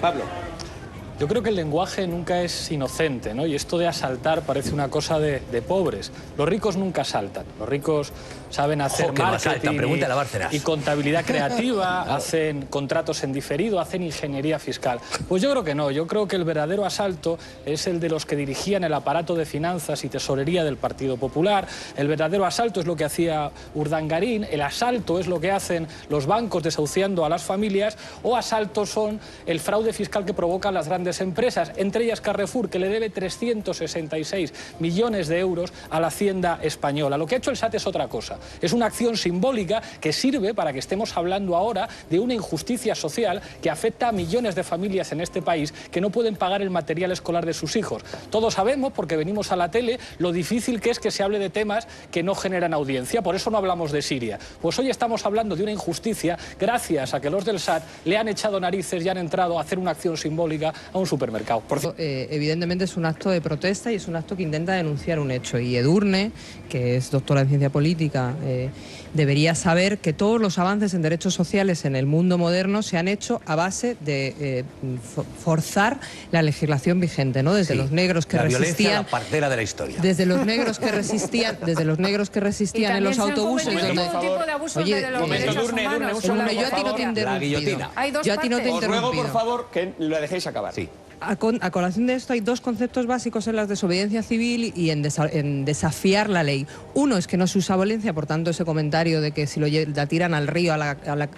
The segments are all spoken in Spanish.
Pablo. Yo creo que el lenguaje nunca es inocente, ¿no? Y esto de asaltar parece una cosa de pobres. Los ricos nunca asaltan. Los ricos saben hacer marketing y contabilidad creativa, hacen contratos en diferido, hacen ingeniería fiscal. Pues yo creo que no. Yo creo que el verdadero asalto es el de los que dirigían el aparato de finanzas y tesorería del Partido Popular. El verdadero asalto es lo que hacía Urdangarín. El asalto es lo que hacen los bancos desahuciando a las familias. O asaltos son el fraude fiscal que provocan las grandes empresas, entre ellas Carrefour, que le debe 366 millones de euros a la Hacienda española. Lo que ha hecho el SAT es otra cosa. Es una acción simbólica que sirve para que estemos hablando ahora de una injusticia social que afecta a millones de familias en este país que no pueden pagar el material escolar de sus hijos. Todos sabemos, porque venimos a la tele, lo difícil que es que se hable de temas que no generan audiencia. Por eso no hablamos de Siria. Pues hoy estamos hablando de una injusticia gracias a que los del SAT le han echado narices y han entrado a hacer una acción simbólica a un supermercado. Evidentemente es un acto de protesta y es un acto que intenta denunciar un hecho. Y Edurne, que es doctora en ciencia política, debería saber que todos los avances en derechos sociales en el mundo moderno se han hecho a base de forzar la legislación vigente, ¿no? Desde los negros que resistían, la partera de la historia. desde los negros que resistían, en los autobuses donde, oye, yo a ti no te he interrumpido. Yo a ti no te he interrumpido. Os ruego, por favor, que lo dejéis acabar. Sí. A colación de esto hay dos conceptos básicos en la desobediencia civil y en desafiar la ley. Uno es que no se usa violencia, por tanto ese comentario de que si la tiran al río, a la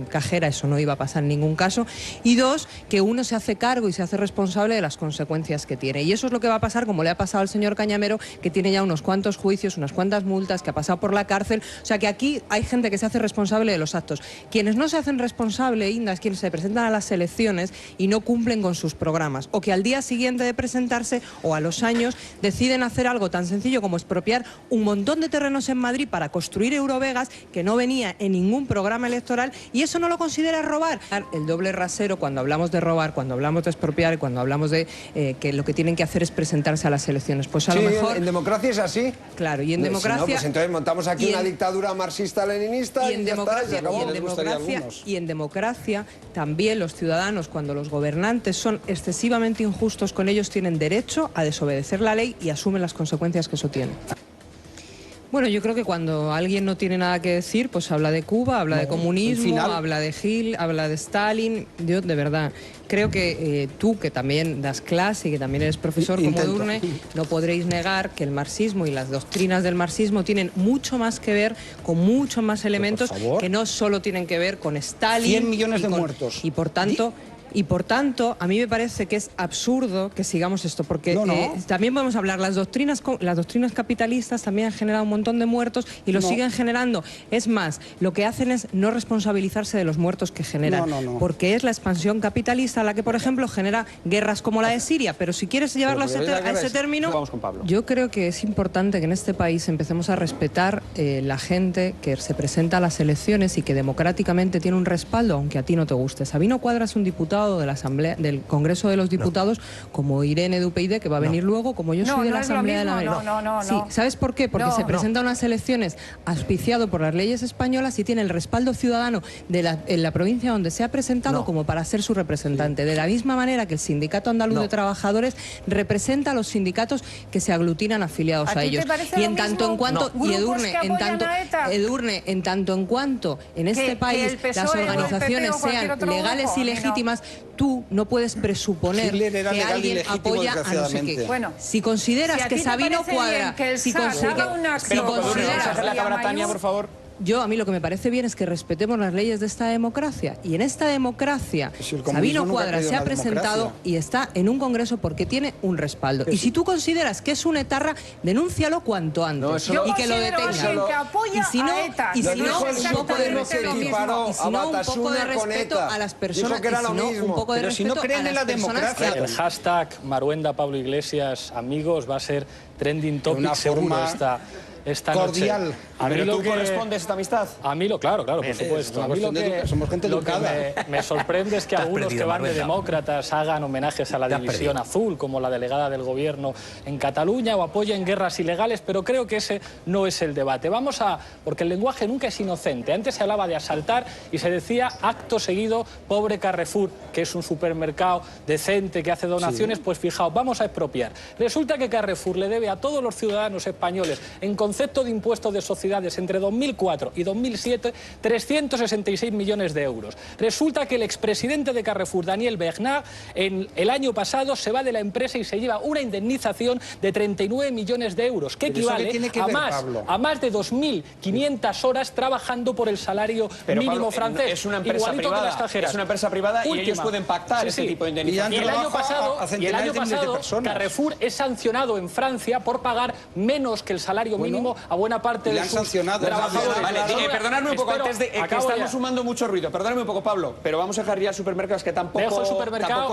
cajera, eso no iba a pasar en ningún caso. Y dos, que uno se hace cargo y se hace responsable de las consecuencias que tiene. Y eso es lo que va a pasar, como le ha pasado al señor Cañamero, que tiene ya unos cuantos juicios, unas cuantas multas, que ha pasado por la cárcel. O sea que aquí hay gente que se hace responsable de los actos. Quienes no se hacen responsable, Inda, es quienes se presentan a las elecciones y no cumplen con sus programas, o que al día siguiente de presentarse o a los años deciden hacer algo tan sencillo como expropiar un montón de terrenos en Madrid para construir Eurovegas, que no venía en ningún programa electoral, y eso no lo considera robar. El doble rasero cuando hablamos de robar, cuando hablamos de expropiar, cuando hablamos de que lo que tienen que hacer es presentarse a las elecciones. Pues a lo mejor... ¿En democracia es así? Claro, y en democracia... Si no, pues entonces montamos aquí una dictadura marxista-leninista y ya está, se acabó. Y en democracia también los ciudadanos, cuando los gobernantes son excesivamente injustos con ellos, tienen derecho a desobedecer la ley y asumen las consecuencias que eso tiene. Bueno, yo creo que cuando alguien no tiene nada que decir, pues habla de Cuba, habla de comunismo, habla de Gil, habla de Stalin. Yo, de verdad, creo que tú, que también das clase y que también eres profesor como Edurne, no podréis negar que el marxismo y las doctrinas del marxismo tienen mucho más que ver con muchos más elementos que no solo tienen que ver con Stalin. 100 millones de muertos. Y por tanto, a mí me parece que es absurdo que sigamos esto, porque también podemos hablar, las doctrinas capitalistas también han generado un montón de muertos y lo siguen generando. Es más, lo que hacen es no responsabilizarse de los muertos que generan, porque es la expansión capitalista la que, por ejemplo, genera guerras como la de Siria. Pero si quieres llevarlo a ese término, vamos con Pablo. Yo creo que es importante que en este país empecemos a respetar la gente que se presenta a las elecciones y que democráticamente tiene un respaldo, aunque a ti no te guste. Sabino Cuadra es un diputado de la Asamblea, del Congreso de los Diputados, como Irene de UPyD, que va a venir luego, como yo soy de la Asamblea de la... Sí, ¿sabes por qué? Porque se presenta a unas elecciones auspiciado por las leyes españolas y tiene el respaldo ciudadano en la provincia donde se ha presentado como para ser su representante. De la misma manera que el Sindicato Andaluz de Trabajadores representa a los sindicatos que se aglutinan afiliados a ellos. Y en tanto en cuanto, Edurne, en tanto en cuanto en este país las organizaciones sean legales y legítimas, tú no puedes presuponer que alguien apoya a no sé qué. Bueno, si consideras que Sabino Cuadra... Si consideras... Tania, por favor. A mí lo que me parece bien es que respetemos las leyes de esta democracia. Y en esta democracia, Sabino Cuadra se ha presentado y está en un congreso porque tiene un respaldo. Y si tú consideras que es un etarra, denúncialo cuanto antes. Y que lo detengan. Y si no, un poco de respeto a las personas. Pero si no creen en la democracia. El hashtag Maruenda Pablo Iglesias amigos va a ser trending topic seguro esta noche. Cordial. A mí ¿Pero lo tú que correspondes esta amistad? A mí claro, por supuesto. A mí somos gente lo que educada. me sorprende es que algunos que van de demócratas hagan homenajes a la división azul, como la delegada del gobierno en Cataluña, o apoyen guerras ilegales, pero creo que ese no es el debate. Porque el lenguaje nunca es inocente. Antes se hablaba de asaltar y se decía acto seguido, pobre Carrefour, que es un supermercado decente que hace donaciones, pues fijaos, vamos a expropiar. Resulta que Carrefour le debe a todos los ciudadanos españoles, en concepto de impuestos de sociedades, entre 2004 y 2007, 366 millones de euros. Resulta que el expresidente de Carrefour, Daniel Bernard, el año pasado se va de la empresa y se lleva una indemnización de 39 millones de euros, que equivale a más de 2.500 horas trabajando por el salario mínimo Pablo, francés. Es una empresa privada, y ellos pueden pactar ese tipo de indemnización. Y el año pasado Carrefour es sancionado en Francia por pagar menos que el salario mínimo a buena parte de sus trabajadores. Vale, perdonadme un poco, antes de que estamos sumando mucho ruido. Perdóname un poco, Pablo, pero vamos a dejar ya supermercados, que tampoco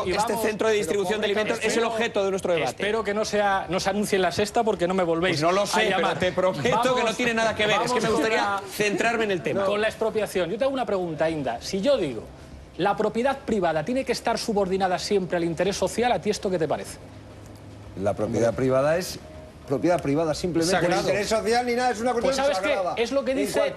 este centro de distribución de alimentos es el objeto de nuestro debate. Espero que no se anuncie en La Sexta, porque no me volvéis pues no lo sé, a llamar. pero te prometo que no tiene nada que ver. Es que me gustaría centrarme en el tema. Con la expropiación. Yo te hago una pregunta, Inda. Si yo digo, la propiedad privada tiene que estar subordinada siempre al interés social, ¿a ti esto qué te parece? La propiedad privada es propiedad privada, simplemente. Sagrado. No interés social ni nada, es una cuestión pues sagrada. Es lo que dice,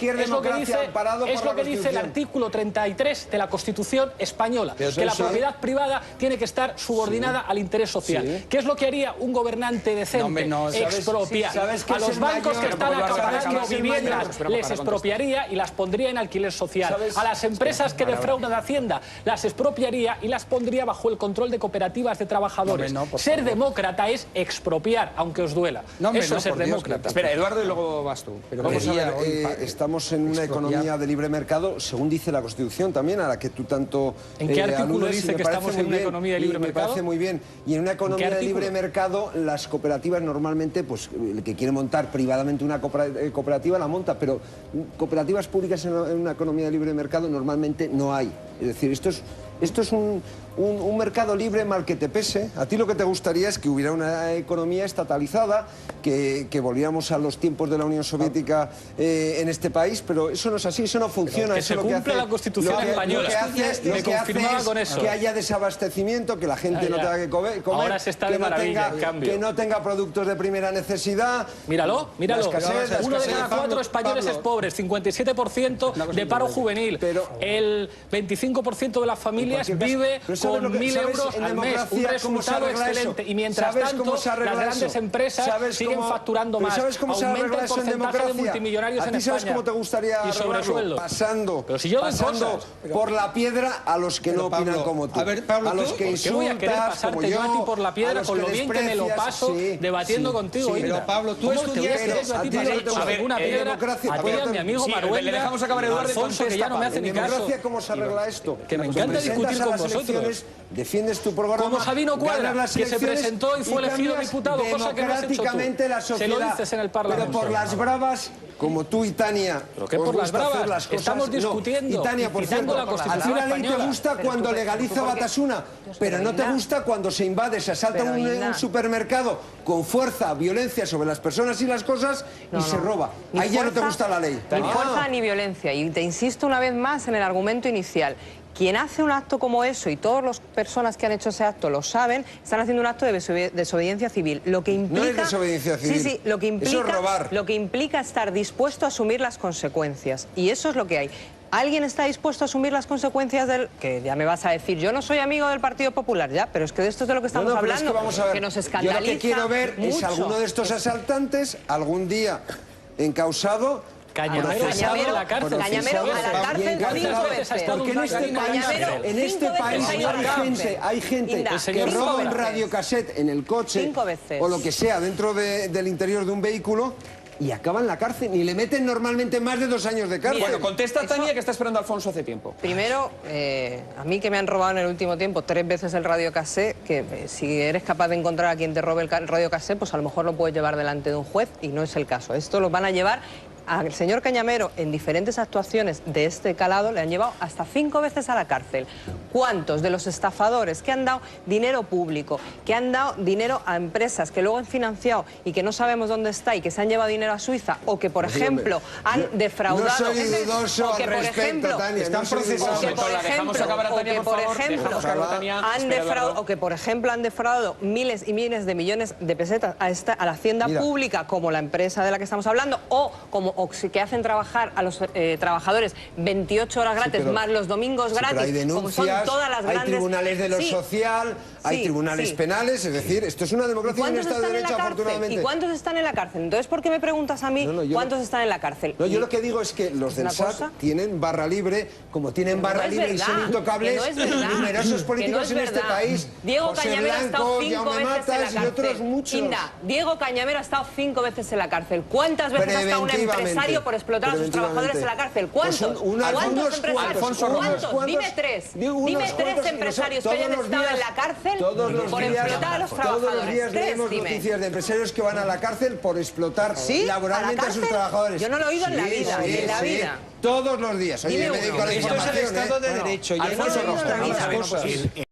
el artículo 33 de la Constitución española, que la propiedad privada tiene que estar subordinada al interés social. Sí. ¿Qué es lo que haría un gobernante decente? Expropiar. A los bancos que están acaparando viviendas les expropiaría y las pondría en alquiler social. A las empresas que defraudan Hacienda las expropiaría y las pondría bajo el control de cooperativas de trabajadores. Ser demócrata es expropiar, aunque os duela. Eso es ser demócrata. Espera, Eduardo, y luego vas tú. Vamos a ver, estamos en una economía de libre mercado, según dice la Constitución también, a la que tú tanto ¿En qué artículo aludes, dice que estamos en una economía de libre mercado? Me parece muy bien. Y en una economía de libre mercado, las cooperativas normalmente, pues el que quiere montar privadamente una cooperativa la monta, pero cooperativas públicas en una economía de libre mercado normalmente no hay. Es decir, esto es un mercado libre mal que te pese. A ti lo que te gustaría es que hubiera una economía estatalizada, que volviéramos a los tiempos de la Unión Soviética en este país, pero eso no es así, eso no funciona. Que se cumpla la Constitución española. Lo que hace es que haya desabastecimiento, que la gente no tenga que comer, ahora se está de maravilla, que no tenga productos de primera necesidad. Míralo. Uno de cada 4 españoles es pobre, 57% de paro juvenil. El 25% de las familias vive con 1.000 euros al mes, un resultado excelente. Y mientras tanto, las grandes empresas siguen facturando más. ¿Sabes cómo se arregla eso en democracia? De multimillonarios en España. ¿Sabes cómo te gustaría arreglarlo? Pasando por la piedra a los que no opinan como tú. A ver, Pablo, a los que insultas, voy a querer pasarte yo a ti por la piedra con lo bien que me lo paso debatiendo contigo, Inda. Pero Pablo, tú estudiaste a ti una piedra, a ti y a mi amigo Maruenda, le dejamos acabar, Eduardo, Alfonso, que ya no me hace ni caso. ¿En democracia cómo se arregla esto? Que me encanta discutir con vosotros. Defiendes tu programa, como Sabino Cuadra, que se presentó y fue elegido diputado, cosa que no has hecho tú. La sociedad, se lo dices en el Parlamento. Pero por las bravas, como tú y Tania. ¿Pero qué por las bravas? Estamos discutiendo, y Tania, por cierto, la Constitución a la ley te gusta cuando legaliza Batasuna, pero no te gusta cuando se invade, se asalta un supermercado con fuerza, violencia sobre las personas y las cosas y se roba. Ahí ya no te gusta la ley. Ni fuerza ni violencia. Y te insisto una vez más en el argumento inicial. Quien hace un acto como eso, y todas las personas que han hecho ese acto lo saben, están haciendo un acto de desobediencia civil. Lo que implica, no es desobediencia civil. Sí, lo que implica, eso es robar. Lo que implica estar dispuesto a asumir las consecuencias. Y eso es lo que hay. ¿Alguien está dispuesto a asumir las consecuencias del...? Que ya me vas a decir, yo no soy amigo del Partido Popular, ya, pero es que de esto es de lo que estamos hablando, es que, vamos a ver, que nos escandaliza yo lo que quiero ver mucho. Es alguno de estos asaltantes algún día encausado... Cañamero a la cárcel. Cañamero a la cárcel 5 veces. Porque en este país hay gente que roba un radiocassette en el coche o lo que sea dentro del interior de un vehículo y acaba en la cárcel. Ni le meten normalmente más de 2 años de cárcel. Bueno, contesta Tania, que está esperando a Alfonso hace tiempo. Primero, a mí que me han robado en el último tiempo 3 veces el radiocassette, que si eres capaz de encontrar a quien te robe el radiocassette, pues a lo mejor lo puedes llevar delante de un juez y no es el caso. Esto lo van a llevar al señor Cañamero en diferentes actuaciones de este calado le han llevado hasta 5 veces a la cárcel. ¿Cuántos de los estafadores que han dado dinero público, que han dado dinero a empresas que luego han financiado y que no sabemos dónde está y que se han llevado dinero a Suiza o que, por ejemplo, han defraudado... No soy dudoso al respecto, Tania. Están procesados. O que, por ejemplo, han defraudado miles y miles de millones de pesetas a la hacienda pública, como la empresa de la que estamos hablando, o que hacen trabajar a los trabajadores 28 horas gratis, más los domingos gratis, hay denuncias, como son todas las grandes... Hay tribunales de lo social, hay tribunales penales, es decir, esto es una democracia y un Estado de Derecho, afortunadamente. ¿Y cuántos están en la cárcel? Entonces, ¿por qué me preguntas a mí cuántos están en la cárcel? No, yo lo que digo es que los del SAT tienen barra libre, como tienen barra libre y son intocables, numerosos políticos en este país. Diego Cañamero ha estado 5 veces en la cárcel. Y otros muchos. Inda, Diego Cañamero ha estado 5 veces en la cárcel. ¿Cuántas veces ha estado un empresario por explotar a sus trabajadores en la cárcel? ¿Cuántos? ¿Cuántos empresarios? ¿Cuántos? Dime 3. Dime 3 empresarios que hayan estado en la cárcel por explotar a los trabajadores. Todos los días leemos noticias de empresarios que van a la cárcel por explotar laboralmente a sus trabajadores. Yo no lo he oído en la vida, en la vida. Todos los días. Oye, me dedico a la información. Esto es el Estado de Derecho. Alfonso Rojo.